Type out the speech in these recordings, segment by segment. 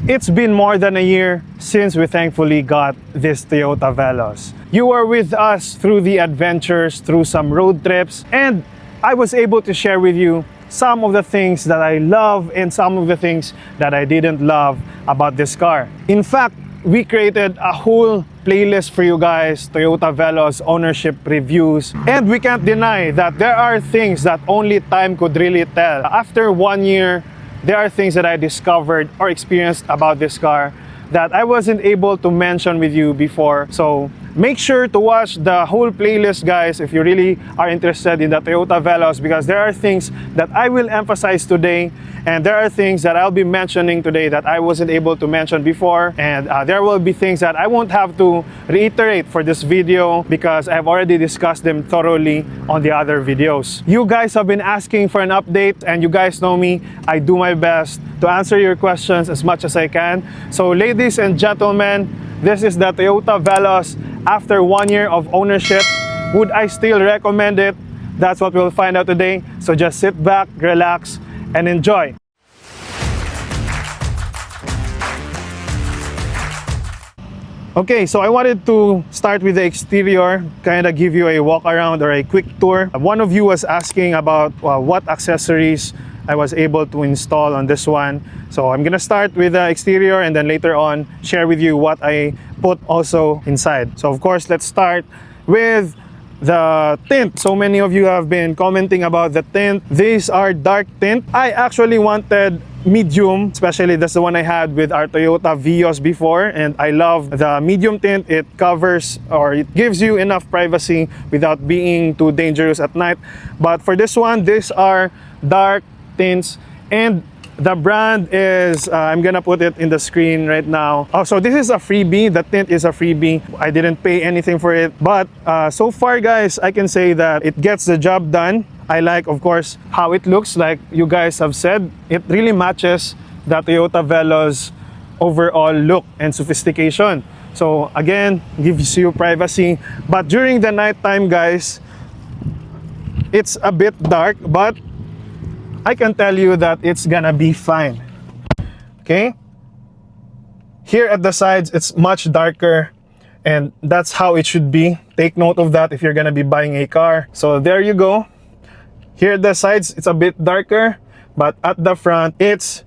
It's been more than a year since we thankfully got this Toyota Veloz. You were with us through the adventures, through some road trips, and I was able to share with you some of the things that I love and some of the things that I didn't love about this car. In fact, we created a whole playlist for you guys, Toyota Veloz ownership reviews, and we can't deny that there are things that only time could really tell. After 1 year, there are things that I discovered or experienced about this car that I wasn't able to mention with you before. So make sure to watch the whole playlist, guys, if you really are interested in the Toyota Veloz, because there are things that I will emphasize today, and there are things that I'll be mentioning today that I wasn't able to mention before, and there will be things that I won't have to reiterate for this video because I've already discussed them thoroughly on the other videos. You guys have been asking for an update, and you guys know me, I do my best to answer your questions as much as I can. So ladies and gentlemen, this is the Toyota Veloz after 1 year of ownership. Would I still recommend it? That's what we'll find out today. So just sit back, relax, and enjoy. Okay, so I wanted to start with the exterior, kind of give you a walk around or a quick tour. One of you was asking about what accessories I was able to install on this one. So I'm gonna start with the exterior and then later on share with you what I put also inside. So of course, let's start with the tint. So many of you have been commenting about the tint. These are dark tint. I actually wanted medium, especially that's the one I had with our Toyota Veloz before, and I love the medium tint. It covers or it gives you enough privacy without being too dangerous at night. But for this one, these are dark tints, and the brand is I'm gonna put it in the screen right now. Oh, so this is a freebie. The tint is a freebie. I didn't pay anything for it, but so far, guys, I can say that it gets the job done. I like, of course, how it looks. Like you guys have said, it really matches the Toyota Veloz overall look and sophistication. So again, gives you privacy. But during the nighttime, guys, it's a bit dark, but I can tell you that it's gonna be fine. Okay? Here at the sides, it's much darker, and that's how it should be. Take note of that if you're gonna be buying a car. So there you go. Here at the sides, it's a bit darker, but at the front, it's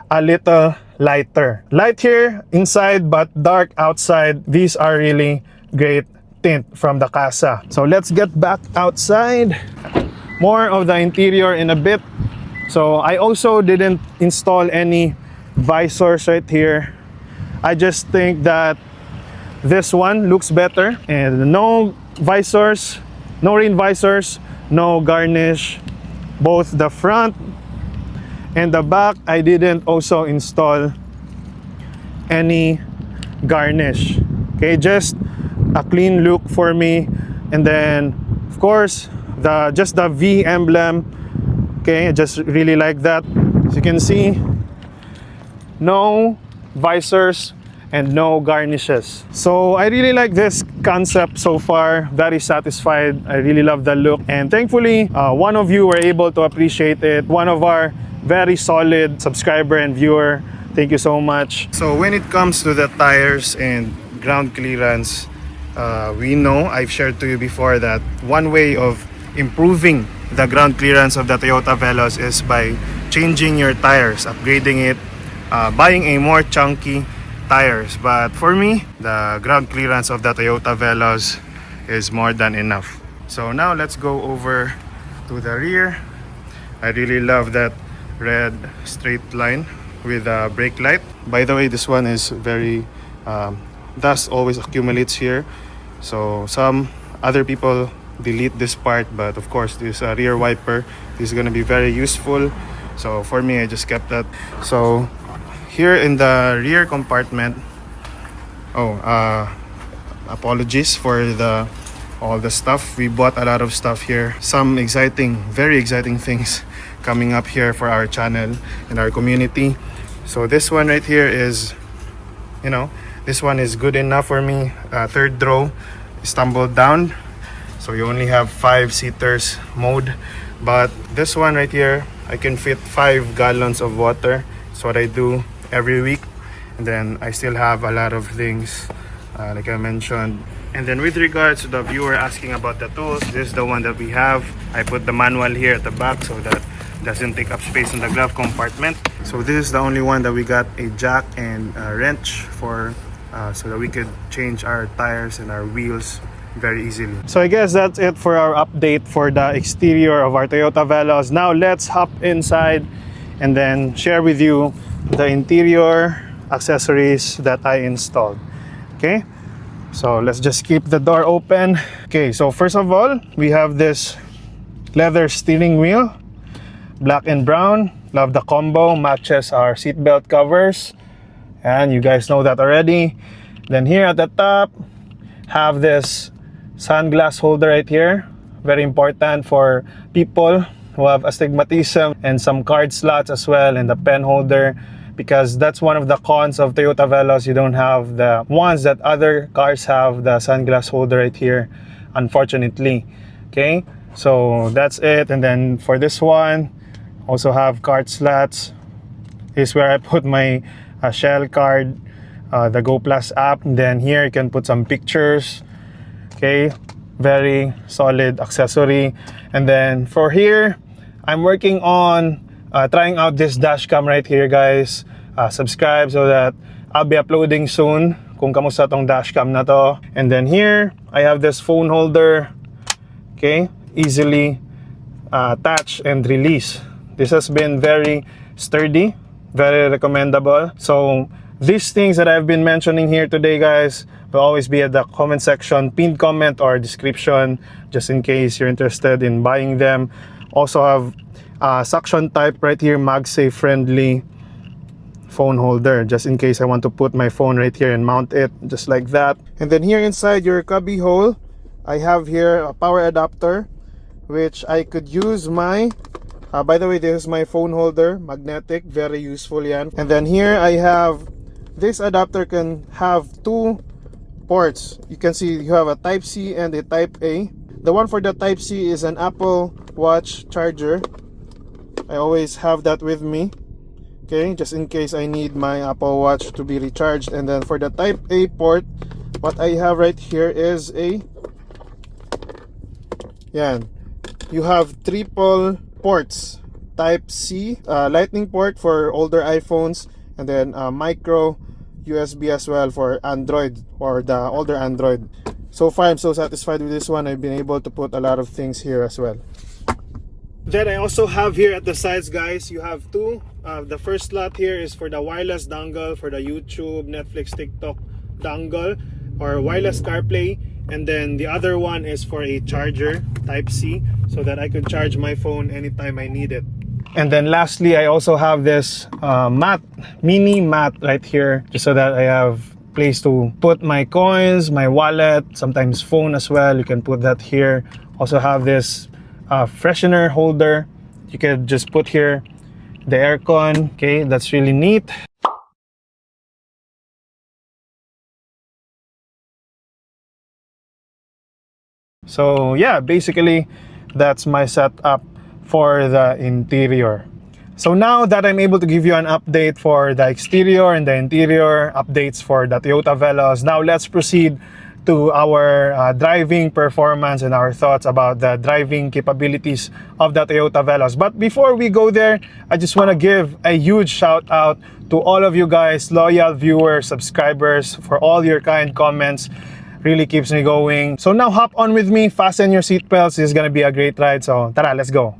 a little lighter. Light here inside, but dark outside. These are really great tint from the casa. So let's get back outside. More of the interior in a bit. So I also didn't install any visors right here. I just think that this one looks better, and no visors, no rain visors, no garnish. Both the front and the back, I didn't also install any garnish. Okay, just a clean look for me. And then of course just the V emblem. Okay, I just really like that. As you can see, no visors and no garnishes. So I really like this concept so far. Very satisfied. I really love the look, and thankfully one of you were able to appreciate it. One of our very solid subscriber and viewer. Thank you so much. So when it comes to the tires and ground clearance, we know, I've shared to you before, that one way of improving the ground clearance of the Toyota Veloz is by changing your tires, upgrading it, buying a more chunky tires. But for me, the ground clearance of the Toyota Veloz is more than enough. So now let's go over to the rear. I really love that red straight line with a brake light. By the way, this one is very dust always accumulates here, so some other people delete this part, but of course this rear wiper is going to be very useful. So for me, I just kept that. So here in the rear compartment, apologies for all the stuff. We bought a lot of stuff here. Some exciting, very exciting things coming up here for our channel and our community. So this one right here is, this one is good enough for me. Third row is tumbled down, so you only have 5-seaters mode. But this one right here, I can fit 5 gallons of water. That's what I do every week. And then I still have a lot of things like I mentioned. And then with regards to the viewer asking about the tools, this is the one that we have. I put the manual here at the back so that it doesn't take up space in the glove compartment. So this is the only one that we got a jack and a wrench for, so that we could change our tires and our wheels very easily. So I guess that's it for our update for the exterior of our Toyota Veloz. Now let's hop inside and then share with you the interior accessories that I installed. Okay, so let's just keep the door open. Okay, so first of all, we have this leather steering wheel, black and brown. Love the combo, matches our seatbelt covers, and you guys know that already. Then here at the top, have this sunglass holder right here. Very important for people who have astigmatism, and some card slots as well, and the pen holder, because that's one of the cons of Toyota Veloz. You don't have the ones that other cars have, the sunglass holder right here, unfortunately. Okay, so that's it. And then for this one, also have card slots. Here's where I put my Shell card, the Go Plus app. And then here you can put some pictures. Okay, very solid accessory. And then for here, I'm working on trying out this dash cam right here, guys. Subscribe so that I'll be uploading soon kung kamusta tong dash cam na to. And then here I have this phone holder. Okay, easily attach and release. This has been very sturdy, very recommendable. So these things that I've been mentioning here today, guys, will always be at the comment section, pinned comment or description, just in case you're interested in buying them. Also have suction type right here, MagSafe friendly phone holder, just in case I want to put my phone right here and mount it just like that. And then here inside your cubby hole, I have here a power adapter, which I could use my by the way, this is my phone holder, magnetic, very useful yan. And then here I have this adapter, can have two ports. You can see you have a type C and a type A. The one for the type C is an Apple Watch charger. I always have that with me, okay, just in case I need my Apple Watch to be recharged. And then for the type A port, what I have right here is a, yan, you have triple ports. Type C, lightning port for older iPhones, and then micro USB as well for Android or the older Android. So far I'm so satisfied with this one. I've been able to put a lot of things here as well. Then I also have here at the sides, guys, you have two. The first slot here is for the wireless dongle for the YouTube, Netflix, TikTok dongle or wireless CarPlay. And then the other one is for a charger, type C, so that I could charge my phone anytime I need it. And then lastly, I also have this mini mat right here, just so that I have place to put my coins, my wallet, sometimes phone as well. You can put that here. Also have this freshener holder. You can just put here the aircon. Okay, that's really neat. So yeah, basically that's my setup for the interior. So now that I'm able to give you an update for the exterior and the interior updates for the Toyota Veloz, now let's proceed to our driving performance and our thoughts about the driving capabilities of the Toyota Veloz. But before we go there, I just want to give a huge shout out to all of you guys, loyal viewers, subscribers, for all your kind comments. Really keeps me going. So now hop on with me, fasten your seatbelts. This is gonna be a great ride. So tara, let's go.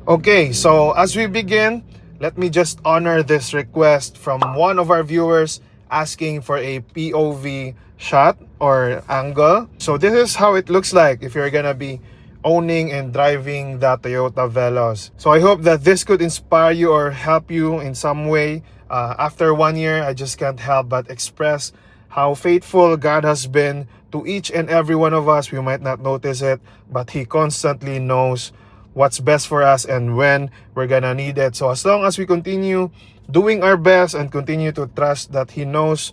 Okay, so as we begin, let me just honor this request from one of our viewers asking for a POV shot or angle. So this is how it looks like if you're gonna be owning and driving the Toyota Veloz. So I hope that this could inspire you or help you in some way. After 1 year, I just can't help but express how faithful God has been to each and every one of us. We might not notice it, but He constantly knows what's best for us and when we're gonna need it. So as long as we continue doing our best and continue to trust that He knows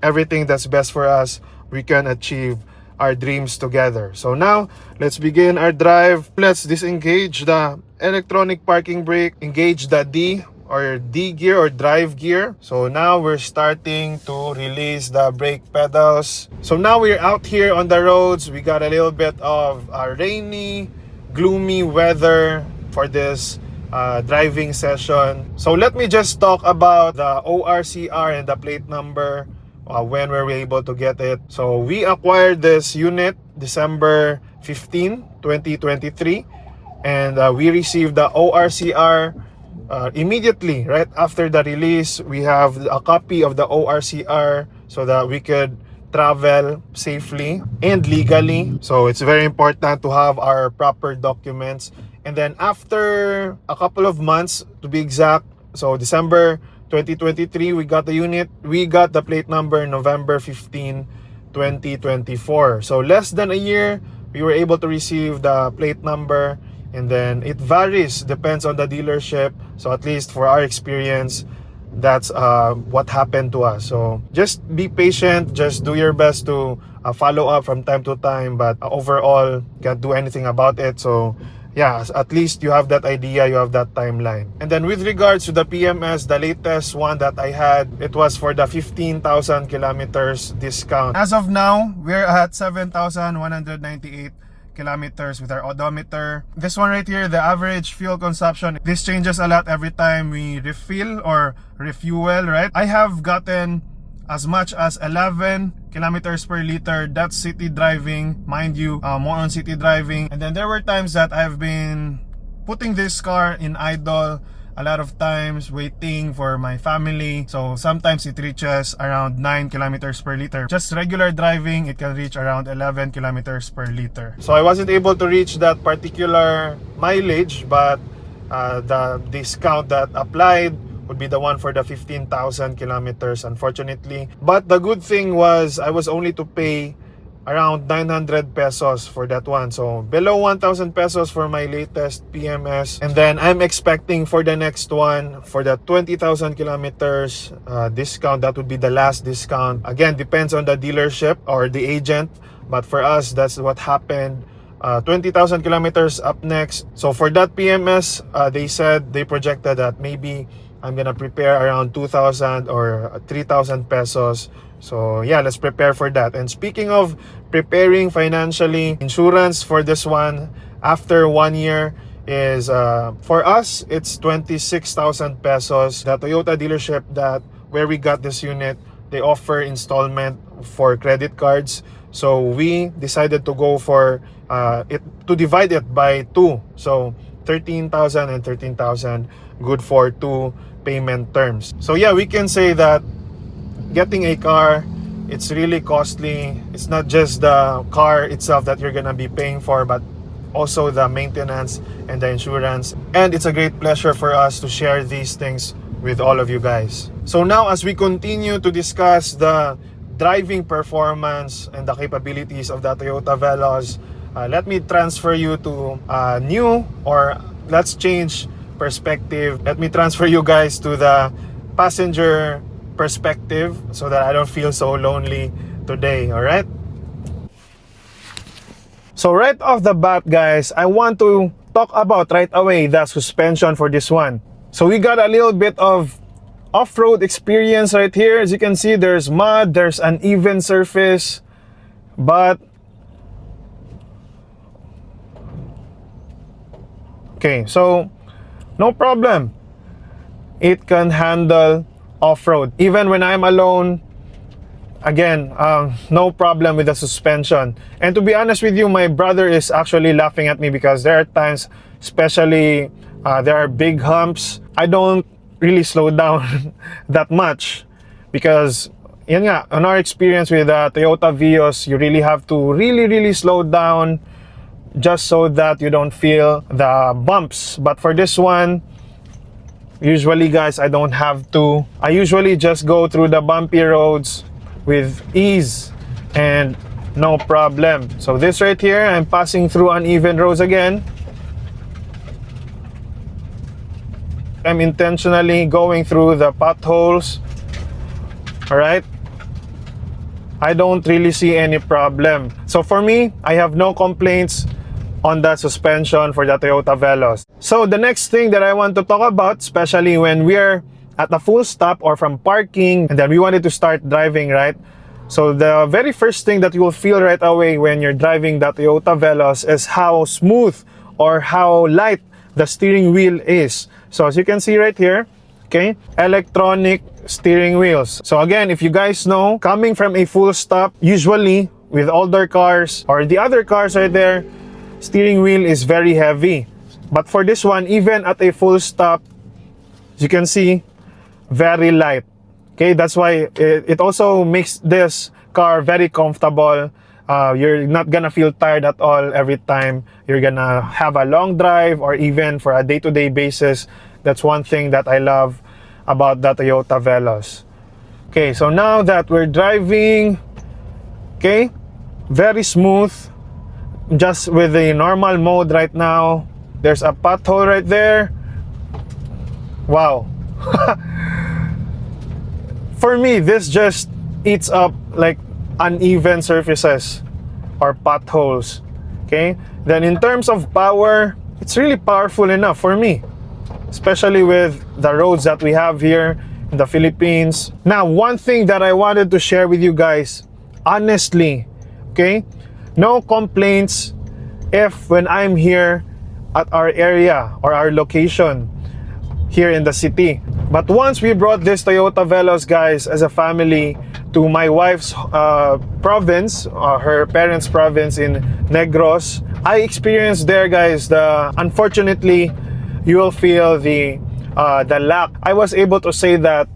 everything that's best for us, we can achieve our dreams together. So now, let's begin our drive. Let's disengage the electronic parking brake, engage the D or D gear or drive gear. So now we're starting to release the brake pedals. So now we're out here on the roads. We got a little bit of rainy, gloomy weather for this driving session. So let me just talk about the ORCR and the plate number, when were we able to get it. So we acquired this unit December 15, 2023, and we received the ORCR immediately right after the release. We have a copy of the ORCR so that we could travel safely and legally. So it's very important to have our proper documents. And then after a couple of months, to be exact, so December 2023, we got the unit. We got the plate number November 15, 2024. So less than a year, we were able to receive the plate number. And then it varies, depends on the dealership. So at least for our experience, that's what happened to us. So just be patient, just do your best to follow up from time to time. But overall, can't do anything about it. So yeah, at least you have that idea, you have that timeline. And then with regards to the PMS, the latest one that I had, it was for the 15,000 kilometers discount. As of now, we're at 7,198 kilometers with our odometer. This one right here, the average fuel consumption, this changes a lot every time we refill or refuel, right? I have gotten as much as 11 kilometers per liter. That's city driving, mind you, more on city driving. And then there were times that I've been putting this car in idle a lot of times, waiting for my family. So sometimes it reaches around 9 kilometers per liter. Just regular driving, it can reach around 11 kilometers per liter. So I wasn't able to reach that particular mileage, but the discount that applied would be the one for the 15,000 kilometers, unfortunately. But the good thing was I was only to pay around 900 pesos for that one. So below 1,000 pesos for my latest PMS. And then I'm expecting for the next one, for the 20,000 kilometers discount, that would be the last discount. Again, depends on the dealership or the agent. But for us, that's what happened. 20,000 kilometers up next. So for that PMS, they projected that maybe I'm gonna prepare around 2,000 or 3,000 pesos. So yeah, let's prepare for that. And speaking of preparing financially, insurance for this one after 1 year is for us, it's 26,000 pesos. The Toyota dealership where we got this unit, they offer installment for credit cards. So we decided to go for to divide it by 2. So 13,000 and 13,000, good for 2 payment terms. So yeah, we can say that getting a car, it's really costly. It's not just the car itself that you're gonna be paying for, but also the maintenance and the insurance. And it's a great pleasure for us to share these things with all of you guys. So now, as we continue to discuss the driving performance and the capabilities of the Toyota Veloz, let me transfer you to let's change perspective. Let me transfer you guys to the passenger perspective so that I don't feel so lonely today, all right? So right off the bat, guys, I want to talk about right away the suspension for this one. So we got a little bit of off-road experience right here. As you can see, there's mud, there's uneven surface, but okay, so no problem. It can handle off-road. Even when I'm alone, again, no problem with the suspension. And to be honest with you, my brother is actually laughing at me because there are times, especially there are big humps, I don't really slow down that much because yun nga, on our experience with Toyota Veloz, you really have to really slow down just so that you don't feel the bumps. But for this one, usually, guys, I don't have to. I usually just go through the bumpy roads with ease and no problem. So this right here, I'm passing through uneven roads again. I'm intentionally going through the potholes. All right, I don't really see any problem. So for me, I have no complaints on the suspension for the Toyota Veloz. So the next thing that I want to talk about, especially when we're at a full stop or from parking and then we wanted to start driving, right? So the very first thing that you will feel right away when you're driving that Toyota Veloz is how smooth or how light the steering wheel is. So as you can see right here, okay, electronic steering wheels. So again, if you guys know, coming from a full stop, usually with older cars or the other cars right there, steering wheel is very heavy. But for this one, even at a full stop, as you can see, very light. Okay, that's why it also makes this car very comfortable. You're not gonna feel tired at all every time you're gonna have a long drive or even for a day-to-day basis. That's one thing that I love about the Toyota Veloz. Okay, so now that we're driving, okay, very smooth, just with the normal mode right now. There's a pothole right there. Wow. For me, this just eats up like uneven surfaces or potholes. Okay, then in terms of power, it's really powerful enough for me, especially with the roads that we have here in the Philippines. Now, one thing that I wanted to share with you guys, honestly, okay, no complaints if when I'm here at our area or our location here in the city. But once we brought this Toyota Veloz, guys, as a family to my wife's province, her parents' province in Negros, I experienced there, guys, unfortunately, you will feel the lack. I was able to say that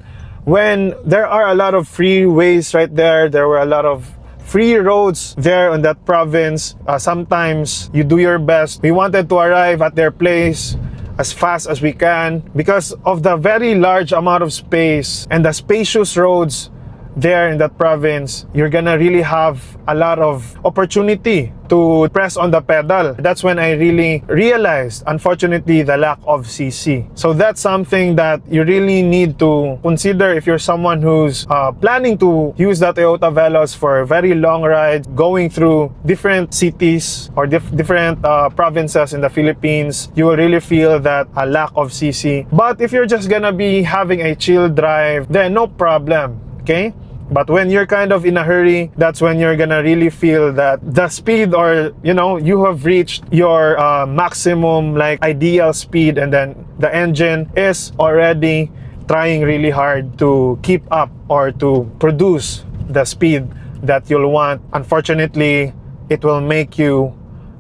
when there are a lot of freeways right there, there were a lot of free roads there in that province. Sometimes you do your best. We wanted to arrive at their place as fast as we can because of the very large amount of space and the spacious roads there in that province. You're gonna really have a lot of opportunity to press on the pedal. That's when I really realized, unfortunately, the lack of CC. So that's something that you really need to consider if you're someone who's planning to use the Toyota Veloz for a very long ride, going through different cities or different provinces in the Philippines. You will really feel that a lack of CC. But if you're just gonna be having a chill drive, then no problem, okay? But when you're kind of in a hurry, that's when you're gonna really feel that the speed, or you know, you have reached your maximum, like ideal speed, and then the engine is already trying really hard to keep up or to produce the speed that you'll want. Unfortunately, it will make you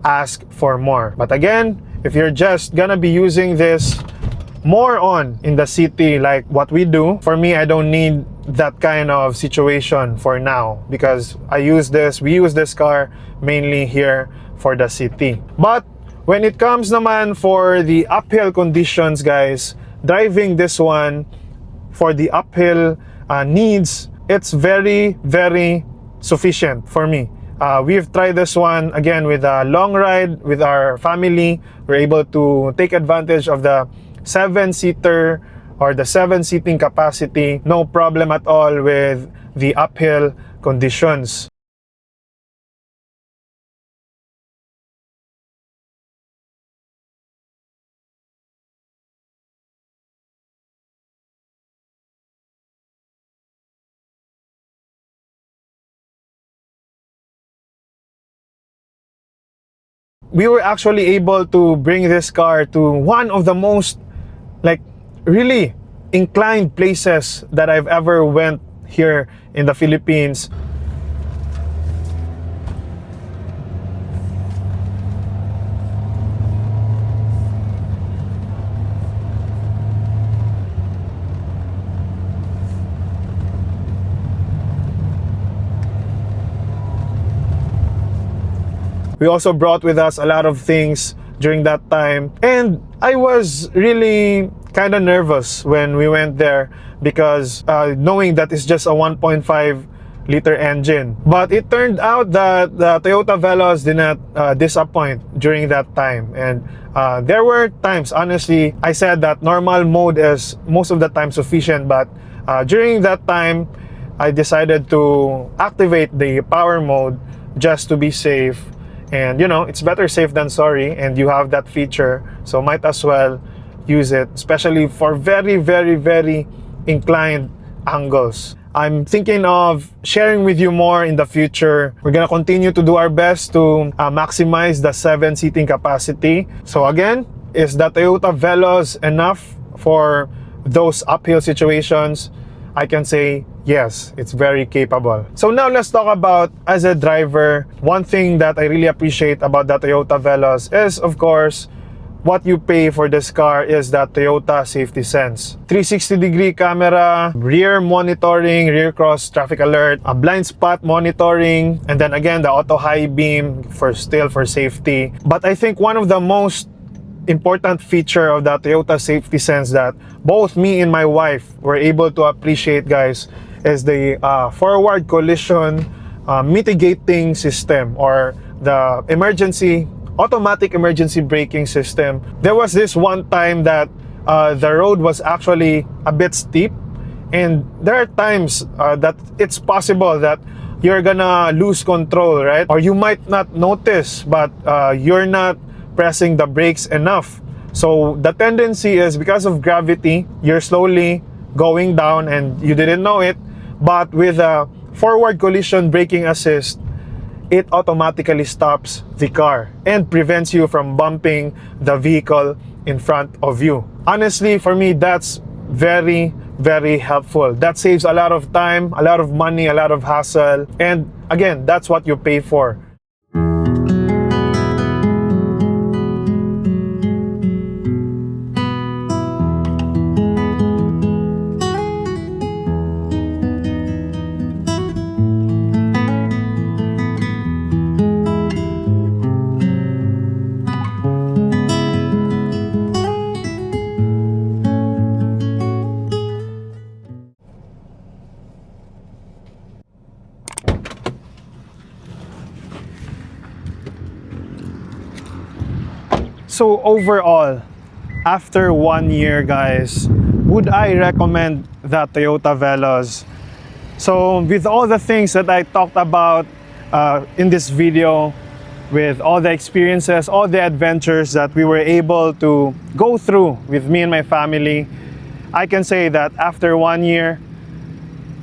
ask for more. But again, if you're just gonna be using this more on in the city like what we do, for me, I don't need that kind of situation for now because we use this car mainly here for the city. But when it comes naman for the uphill conditions, guys, driving this one for the uphill needs, it's very, very sufficient for me. We've tried this one again with a long ride with our family. We're able to take advantage of the 7-seater or the 7-seating capacity, no problem at all with the uphill conditions. We were actually able to bring this car to one of the most really inclined places that I've ever went here in the Philippines. We also brought with us a lot of things during that time, and I was really kind of nervous when we went there because knowing that it's just a 1.5 liter engine. But it turned out that the Toyota Veloz did not disappoint during that time. And there were times, honestly, I said that normal mode is most of the time sufficient, but during that time I decided to activate the power mode just to be safe. And you know, it's better safe than sorry, and you have that feature, so might as well use it, especially for very, very, very inclined angles. I'm thinking of sharing with you more in the future. We're gonna continue to do our best to maximize the 7 seating capacity. So again, is the Toyota Veloz enough for those uphill situations? I can say yes, it's very capable. So now let's talk about, as a driver, one thing that I really appreciate about the Toyota Veloz is, of course, what you pay for this car is that Toyota Safety Sense. 360-degree camera, rear monitoring, rear cross traffic alert, a blind spot monitoring, and then again, the auto high beam for safety. But I think one of the most important feature of the Toyota Safety Sense that both me and my wife were able to appreciate, guys, is the forward collision mitigating system, or the automatic emergency braking system. There was this one time that the road was actually a bit steep, and there are times that it's possible that you're gonna lose control, right? Or you might not notice, but you're not pressing the brakes enough. So the tendency is, because of gravity, you're slowly going down and you didn't know it. But with a forward collision braking assist, it automatically stops the car and prevents you from bumping the vehicle in front of you. Honestly, for me, that's very, very helpful. That saves a lot of time, a lot of money, a lot of hassle. And again, that's what you pay for. So overall, after 1 year, guys, would I recommend the Toyota Veloz? So with all the things that I talked about in this video, with all the experiences, all the adventures that we were able to go through with me and my family, I can say that after 1 year,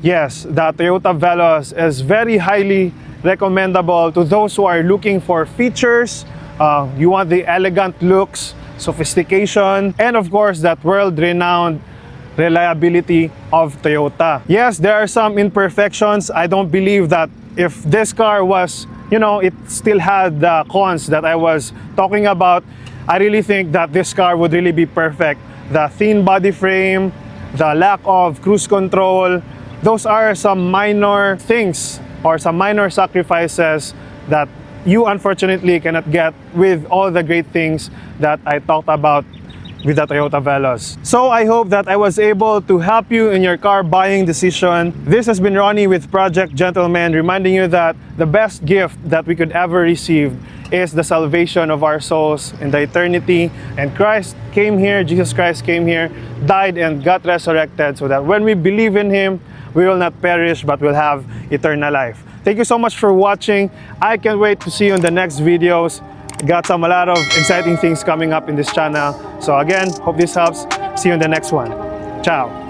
yes, the Toyota Veloz is very highly recommendable to those who are looking for features. You want the elegant looks, sophistication, and of course that world-renowned reliability of Toyota. Yes, there are some imperfections. I don't believe that if this car was, you know, it still had the cons that I was talking about, I really think that this car would really be perfect. The thin body frame, the lack of cruise control, those are some minor things or some minor sacrifices that you unfortunately cannot get with all the great things that I talked about with the Toyota Veloz. So I hope that I was able to help you in your car buying decision. This has been Ronnie with Project Gentleman, reminding you that the best gift that we could ever receive is the salvation of our souls in the eternity. And Christ came here, Jesus Christ came here, died and got resurrected, so that when we believe in Him, we will not perish but will have eternal life. Thank you so much for watching. I can't wait to see you in the next videos. Got a lot of exciting things coming up in this channel. So again, hope this helps. See you in the next one. Ciao.